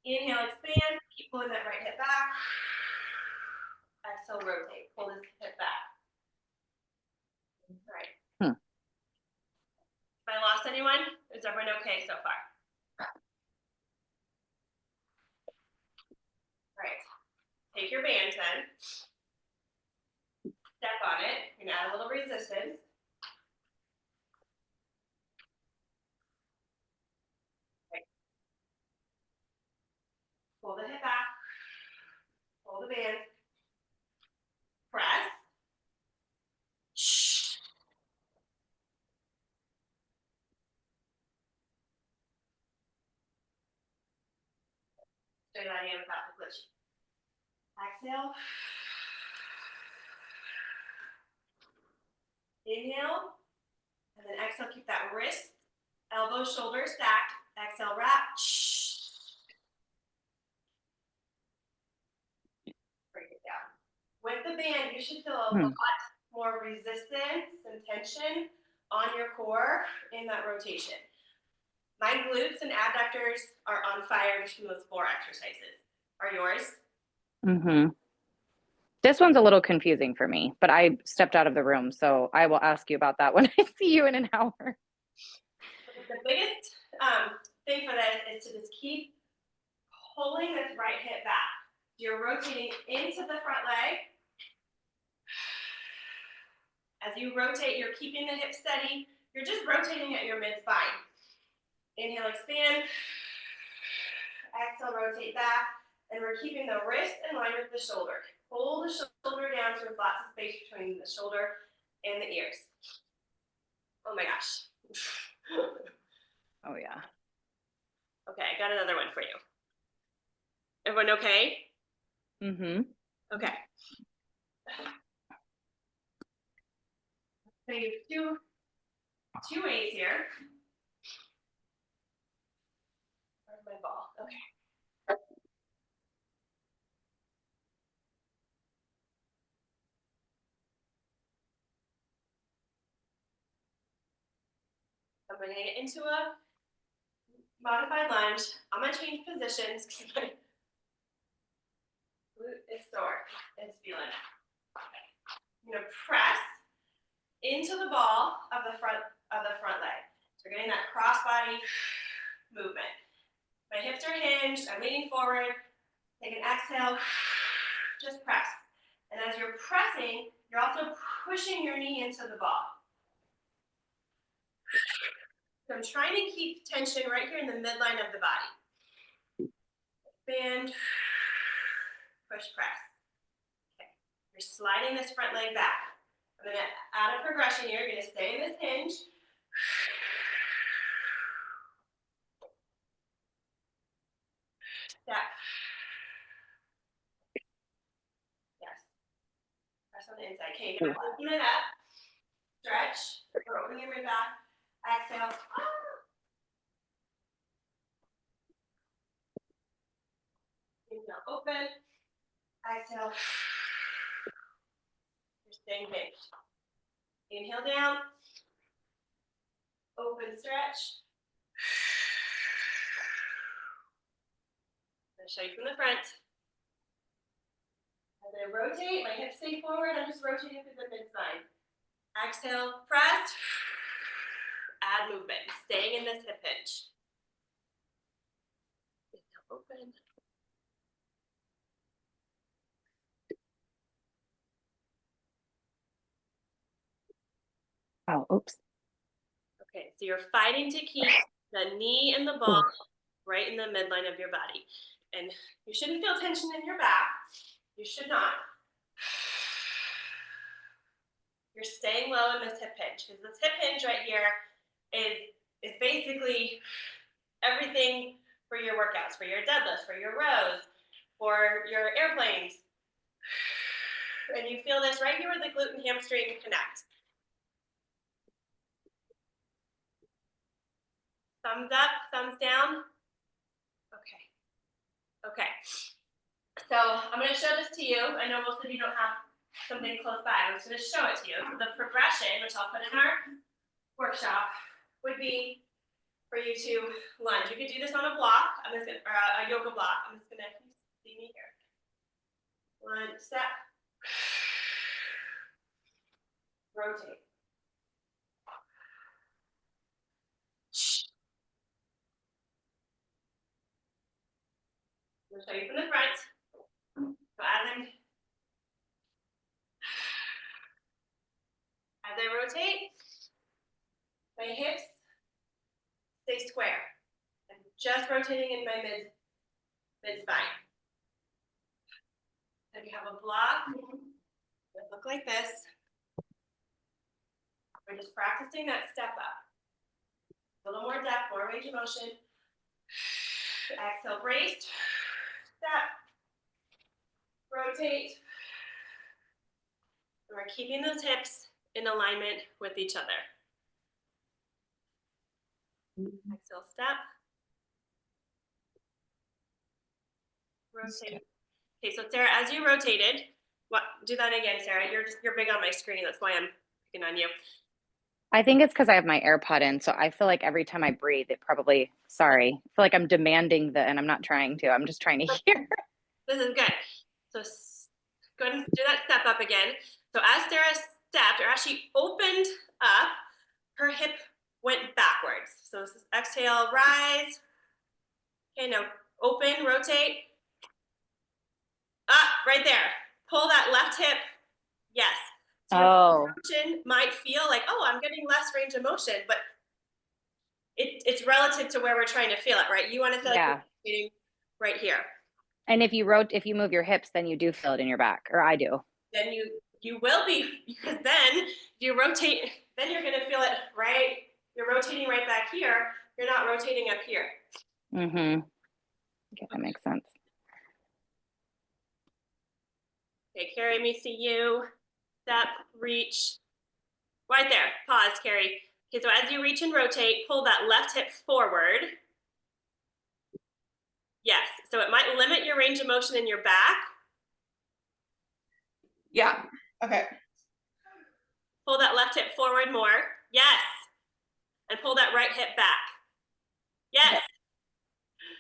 Inhale, expand. Keep pulling that right hip back. Exhale, rotate. Pull this hip back. All right. Have I lost anyone? Is everyone okay so far? All right. Take your band then. Step on it. You're gonna add a little resistance. Okay. Pull the hip back. Pull the band. Press. Straight out hand without the glitch. Exhale. Inhale. And then exhale, keep that wrist, elbow, shoulder stacked. Exhale, wrap. Break it down. With the band, you should feel a lot more resistance and tension on your core in that rotation. My glutes and abductors are on fire between those 4 exercises. Are yours? This one's a little confusing for me, but I stepped out of the room, so I will ask you about that when I see you in an hour. The biggest thing for this is to just keep pulling this right hip back. You're rotating into the front leg. As you rotate, you're keeping the hip steady. You're just rotating at your mid-spine. Inhale, expand. Exhale, rotate back. And we're keeping the wrist in line with the shoulder. Pull the shoulder down so there's lots of space between the shoulder and the ears. Oh my gosh. Oh yeah. Okay, I got another one for you. Everyone okay? Okay. So you have two ways here. Where's my ball? Okay. I'm going to get into a modified lunge. I'm going to change positions because my glute is sore. It's feeling it. Okay. I'm going to press into the ball of the front leg. So we're getting that crossbody movement. My hips are hinged. I'm leaning forward. Take an exhale. Just press. And as you're pressing, you're also pushing your knee into the ball. So I'm trying to keep tension right here in the midline of the body. Bend, push, press. Okay. You're sliding this front leg back. I'm going to add a progression here. You're going to stay in this hinge. Step. Yes. Press on the inside. Okay, now open it up. Stretch. We're opening your mid back. Exhale. Inhale, open. Exhale. You're staying hinged. Inhale down. Open stretch. I'm gonna show you from the front. As I rotate, my hips stay forward, I'm just rotating through the mid-spine. Exhale, press. Add movement, staying in this hip hinge. Inhale, open. Oh, oops. Okay, so you're fighting to keep the knee and the ball right in the midline of your body. And you shouldn't feel tension in your back. You should not. You're staying low in this hip hinge, because this hip hinge right here is basically everything for your workouts, for your deadlifts, for your rows, for your airplanes. And you feel this right here where the glute and hamstring connect. Thumbs up, thumbs down. Okay. Okay. So I'm going to show this to you. I know most of you don't have something close by. I'm just going to show it to you. So the progression, which I'll put in our workshop, would be for you to lunge. You could do this on a block. I'm just going to, or a yoga block. I'm just going to see me here. One step. Rotate. I'm going to show you from the front. So as I rotate, my hips stay square. I'm just rotating in my mid-spine. If you have a block, it look like this. We're just practicing that step up. A little more depth, more range of motion. Exhale, brace. Step. Rotate. And we're keeping those hips in alignment with each other. Exhale, step. Rotate. Okay, so Sarah, as you rotated, do that again, Sarah. You're big on my screen. That's why I'm picking on you. I think it's because I have my AirPod in, so I feel like every time I breathe, it probably, sorry, I feel like I'm demanding and I'm not trying to. I'm just trying to hear. This is good. So go ahead and do that step up again. So as Sarah stepped, or as she opened up, her hip went backwards. So this is exhale, rise. Okay, now open, rotate. Up, right there. Pull that left hip. Yes. So your motion might feel like, oh, I'm getting less range of motion, but it's relative to where we're trying to feel it, right? You want to feel like you're getting right here. And if you move your hips, then you do feel it in your back, or I do. Then you will be, because then you rotate, then you're going to feel it right. You're rotating right back here. You're not rotating up here. Mm-hmm. Okay, that makes sense. Okay, Carrie, let me see you. Step, reach. Right there. Pause, Carrie. Okay, so as you reach and rotate, pull that left hip forward. Yes, so it might limit your range of motion in your back. Yeah, okay. Pull that left hip forward more. Yes. And pull that right hip back. Yes. Okay.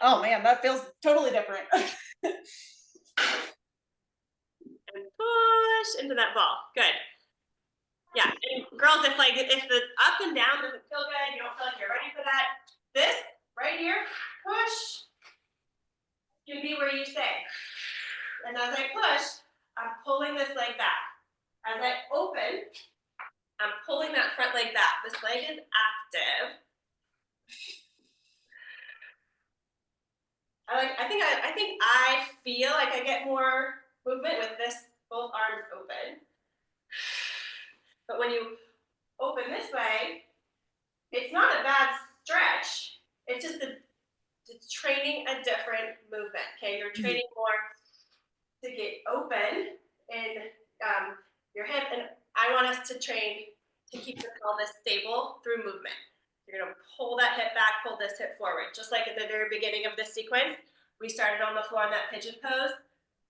Oh man, that feels totally different. And push into that ball. Good. Yeah, and girls, if the up and down doesn't feel good, you don't feel like you're ready for that, this right here, push, can be where you stay. And as I push, I'm pulling this leg back. As I open, I'm pulling that front leg back. This leg is active. I think I feel like I get more movement with this, both arms open. But when you open this way, it's not a bad stretch. It's just it's training a different movement. Okay, you're training more to get open in your hip, and I want us to train to keep the pelvis stable through movement. You're gonna pull that hip back, pull this hip forward. Just like at the very beginning of this sequence, we started on the floor in that pigeon pose,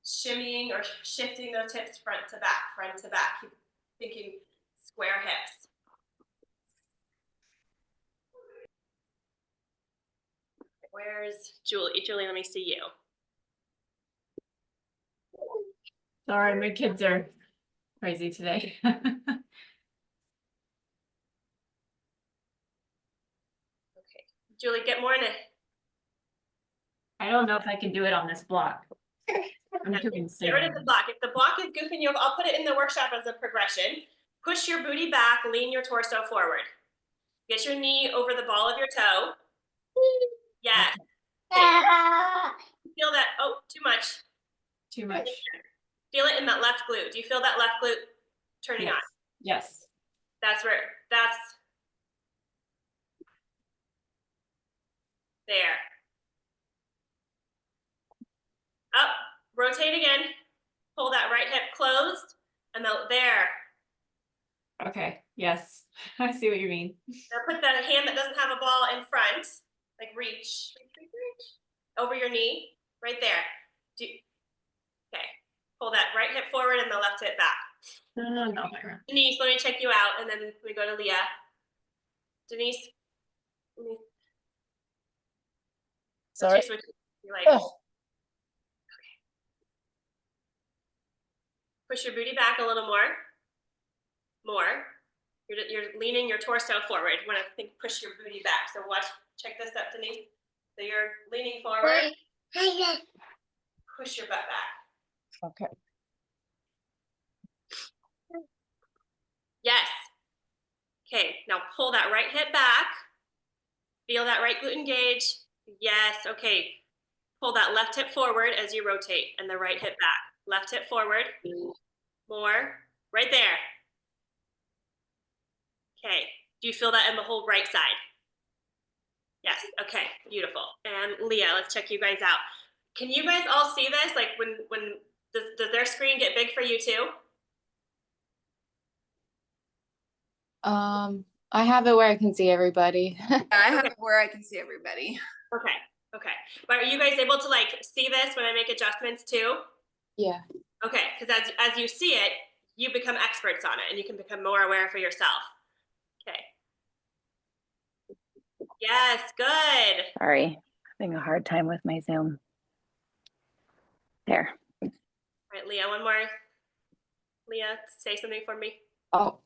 shimmying or shifting those hips front to back, front to back. Keep thinking square hips. Where's Julie? Julie, let me see you. Sorry, my kids are crazy today. Okay. Julie, get more in it. I don't know if I can do it on this block. I'm doing Get rid of the block. If the block is goofing you, I'll put it in the workshop as a progression. Push your booty back, lean your torso forward. Get your knee over the ball of your toe. Yes. Feel that, oh, too much. Too much. Feel it in that left glute. Do you feel that left glute turning on? Yes. That's where, that's there. Up, rotate again. Pull that right hip closed, and there. Okay. Yes. I see what you mean. Now put the hand that doesn't have a ball in front, like reach, over your knee, right there. Okay, pull that right hip forward and the left hip back. No. Denise, let me check you out, and then we go to Leah. Denise. Sorry. Chase, what you like? Oh. Okay. Push your booty back a little more. More. You're leaning your torso forward. You want to think, push your booty back. So watch, check this up, Denise. So you're leaning forward. Push your butt back. Okay. Yes. Okay, now pull that right hip back. Feel that right glute engage. Yes, okay. Pull that left hip forward as you rotate and the right hip back. Left hip forward. More. Right there. Okay, do you feel that in the whole right side? Yes, okay, beautiful. And Leah, let's check you guys out. Can you guys all see this? Like when does their screen get big for you too? I have it where I can see everybody. I have it where I can see everybody. Okay, okay. But are you guys able to like see this when I make adjustments too? Yeah. Okay, because as you see it, you become experts on it and you can become more aware for yourself. Okay. Yes, good. Sorry, having a hard time with my Zoom. There. All right, Leah, one more. Leah, say something for me. Oh.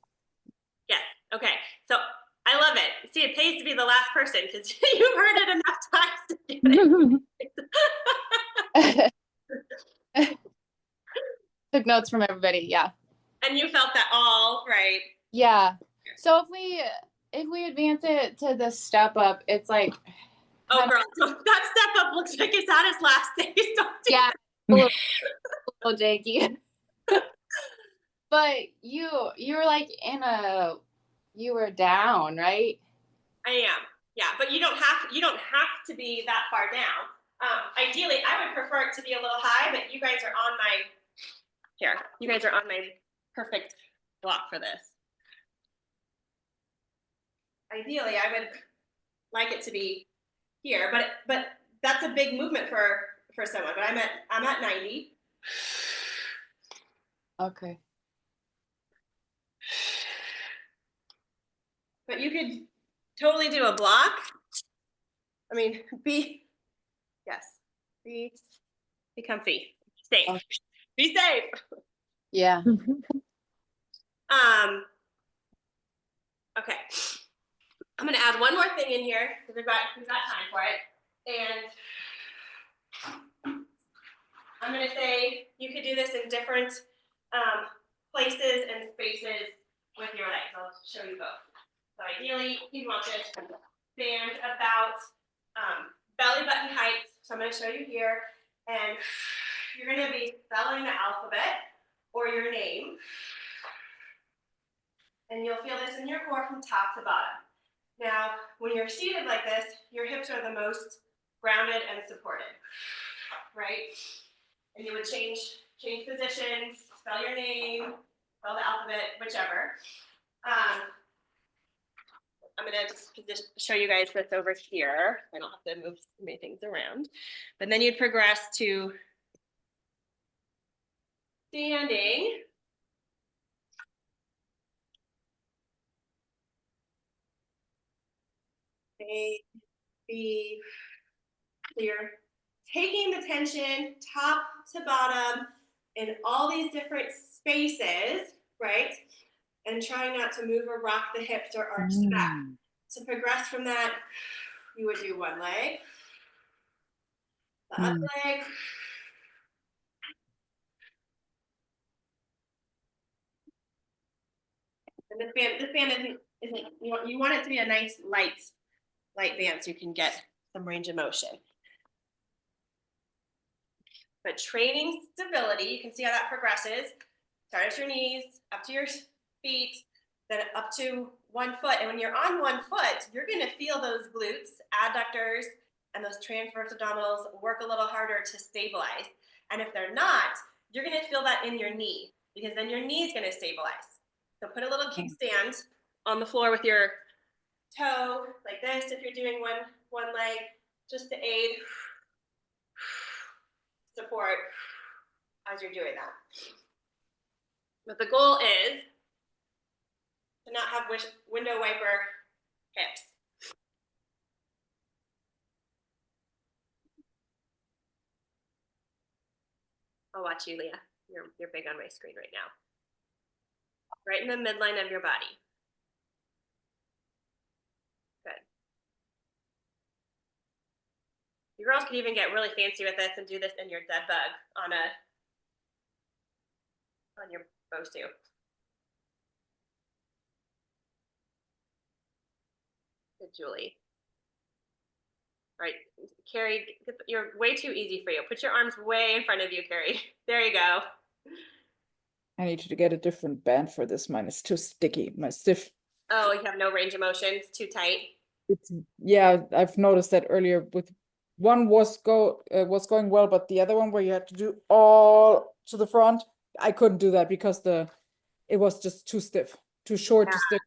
Yes, okay. So I love it. See, it pays to be the last person because you've heard it enough times to do it. Took notes from everybody. Yeah. And you felt that all right. Yeah. So if we advance it to the step up, it's like, oh girl, so that step up looks like it's at its last days. yeah, a little janky. But you were like you were down, right? I am. Yeah, but you don't have to be that far down. Ideally, I would prefer it to be a little high, but you guys are on my perfect block for this. Ideally, I would like it to be here, but that's a big movement for someone. But I'm at 90. Okay. But you could totally do a block. I mean, be comfy, safe, Okay. be safe. Yeah. Okay. I'm gonna add one more thing in here because we've got time for it. And I'm gonna say you could do this in different places and spaces with your legs. I'll show you both. So ideally, you want this band about belly button height. So I'm gonna show you here. And you're gonna be spelling the alphabet or your name. And you'll feel this in your core from top to bottom. Now, when you're seated like this, your hips are the most grounded and supported, right? And you would change positions, spell your name, spell the alphabet, whichever. I'm gonna just show you guys this over here. I don't have to move so many things around. But then you'd progress to standing. A, B, So you're taking the tension top to bottom in all these different spaces, right? And trying not to move or rock the hips or arch the back. To progress from that, you would do one leg, the other leg, and this band isn't you want it to be a nice light band so you can get some range of motion. But training stability, you can see how that progresses. Start at your knees, up to your feet, then up to 1 foot. And when you're on 1 foot, you're going to feel those glutes, adductors, and those transverse abdominals work a little harder to stabilize. And if they're not, you're going to feel that in your knee, because then your knee is going to stabilize. So put a little kickstand on the floor with your toe like this if you're doing one leg, just to aid support as you're doing that. But the goal is to not have window wiper hips. I'll watch you, Leah. You're big on my screen right now. Right in the midline of your body. Good. You girls could even get really fancy with this and do this in your dead bug on your Bosu. Good, Julie. All right, Carrie, you're way too easy for you. Put your arms way in front of you, Carrie. There you go. I need to get a different band for this. Mine is too sticky. My stiff. Oh, you have no range of motion. It's too tight. It's yeah. I've noticed that earlier. With one was going well, but the other one where you had to do all to the front, I couldn't do that because it was just too stiff, too short to stick.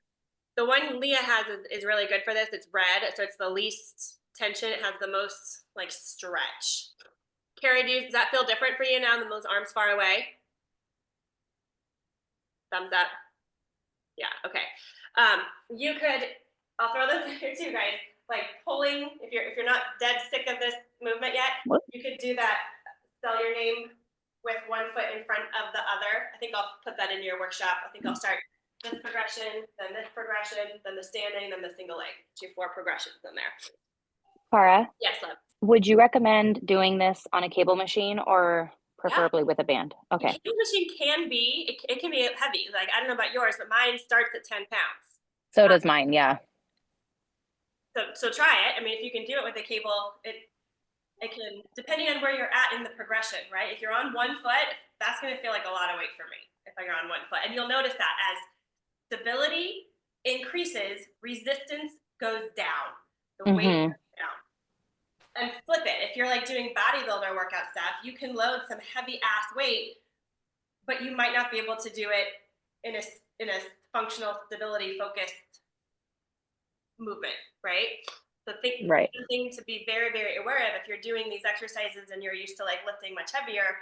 The one Leah has is really good for this. It's red, so it's the least tension. It has the most like stretch. Carrie, does that feel different for you now than those arms far away? Thumbs up. Yeah, okay. You could, I'll throw this in here too, guys. Like pulling, if you're not dead sick of this movement yet, you could do that, spell your name with 1 foot in front of the other. I think I'll put that in your workshop. I think I'll start this progression, then this progression, then the standing, then the single leg. 4 progressions in there. Cara, Yes, love. would you recommend doing this on a cable machine or preferably with a band? Okay. The cable machine can be, it can be heavy. Like, I don't know about yours, but mine starts at 10 pounds. So does mine, yeah. So try it. I mean, if you can do it with a cable, it can, depending on where you're at in the progression, right? If you're on 1 foot, that's going to feel like a lot of weight for me if you're on 1 foot. And you'll notice that as stability increases, resistance goes down. The weight goes down. And flip it. If you're like doing bodybuilder workout stuff, you can load some heavy ass weight, but you might not be able to do it in a functional stability focused movement, right? So the thing to be very, very aware of, if you're doing these exercises and you're used to like lifting much heavier,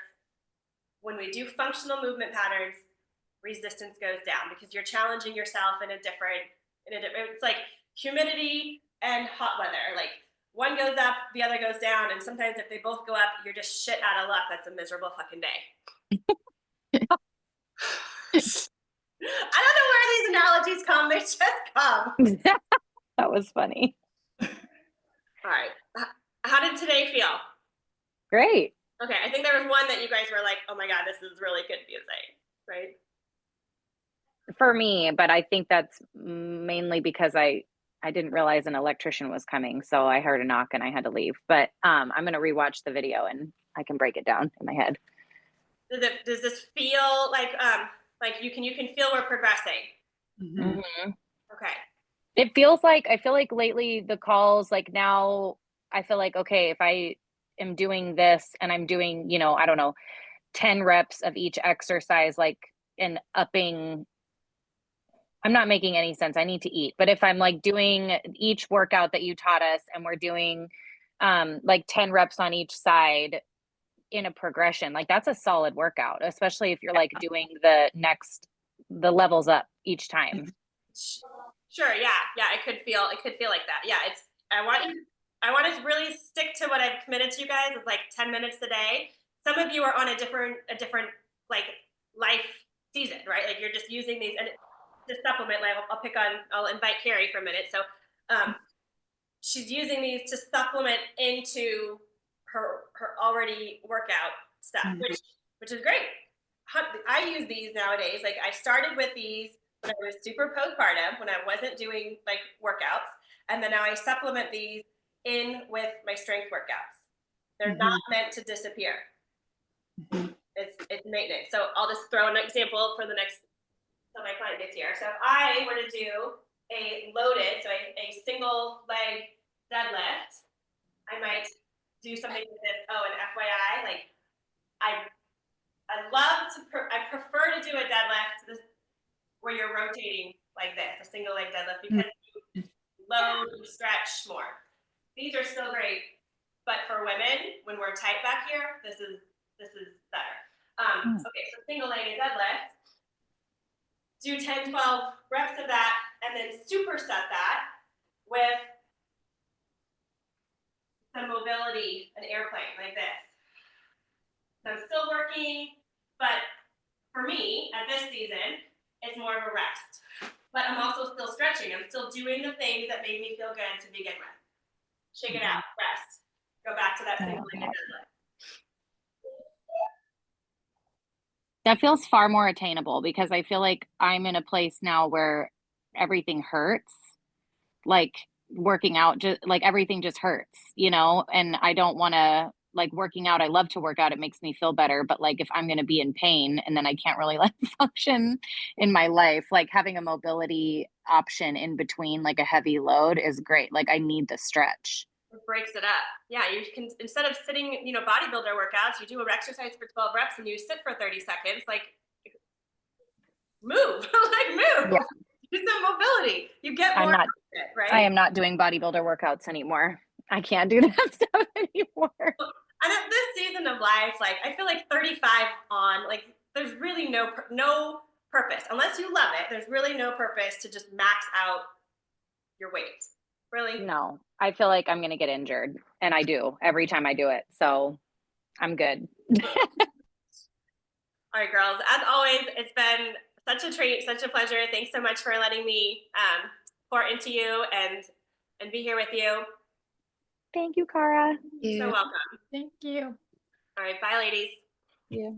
when we do functional movement patterns, resistance goes down because you're challenging yourself in a different, it's like humidity and hot weather. Like one goes up, the other goes down, and sometimes if they both go up, you're just shit out of luck. That's a miserable fucking day. I don't know where these analogies come. They just come. That was funny. All right. How did today feel? Great. Okay, I think there was one that you guys were like, oh my God, this is really good music, right? For me, but I think that's mainly because I didn't realize an electrician was coming, so I heard a knock and I had to leave. But I'm gonna rewatch the video and I can break it down in my head. Does this feel like you can feel we're progressing? Mm-hmm. Okay. It feels like, I feel like lately the calls, like now I feel like, okay, if I am doing this and I'm doing, I don't know, 10 reps of each exercise, like and upping, I'm not making any sense. I need to eat. But if I'm like doing each workout that you taught us and we're doing like 10 reps on each side in a progression, like that's a solid workout, especially if you're like doing the levels up each time. Sure. Yeah. It could feel like that. Yeah. I I want to really stick to what I've committed to you guys. It's like 10 minutes a day. Some of you are on a different like life season, right? Like you're just using these and to supplement. Like I'll invite Carrie for a minute. So she's using these to supplement into her already workout stuff, which is great. I use these nowadays. Like I started with these when I was super postpartum, when I wasn't doing like workouts, and then now I supplement these in with my strength workouts. They're not meant to disappear. It's maintenance. So I'll just throw an example for the next, so my client gets here. So if I were to do a loaded, so a single leg deadlift, I might do something with this. Oh, and FYI, like I prefer to do a deadlift where you're rotating like this, a single leg deadlift, because you load and stretch more. These are still great, but for women, when we're tight back here, this is better. Okay, so single legged deadlift. Do 10, 12 reps of that, and then superset that with some mobility, an airplane like this. So I'm still working, but for me, at this season, it's more of a rest. But I'm also still stretching. I'm still doing the things that made me feel good to begin with. Shake it out, rest. Go back to that single-legged deadlift. That feels far more attainable because I feel like I'm in a place now where everything hurts. Like working out, just like everything just hurts, you know? And I don't want to like working out. I love to work out. It makes me feel better. But like if I'm going to be in pain and then I can't really like function in my life, like having a mobility option in between like a heavy load is great. Like I need the stretch. It breaks it up. Yeah, you can, instead of sitting, bodybuilder workouts, you do an exercise for 12 reps and you sit for 30 seconds. Like, move, like move. Yeah. Do some mobility. You get more it, right? I am not doing bodybuilder workouts anymore. I can't do that stuff anymore. And at this season of life, like I feel like 35 on, like there's really no purpose unless you love it. There's really no purpose to just max out your weight. Really? No, I feel like I'm going to get injured, and I do every time I do it. So I'm good. All right, girls. As always, it's been such a treat, such a pleasure. Thanks so much for letting me pour into you and be here with you. Thank you, Cara. You're so welcome. Thank you. All right, bye, ladies. Yeah.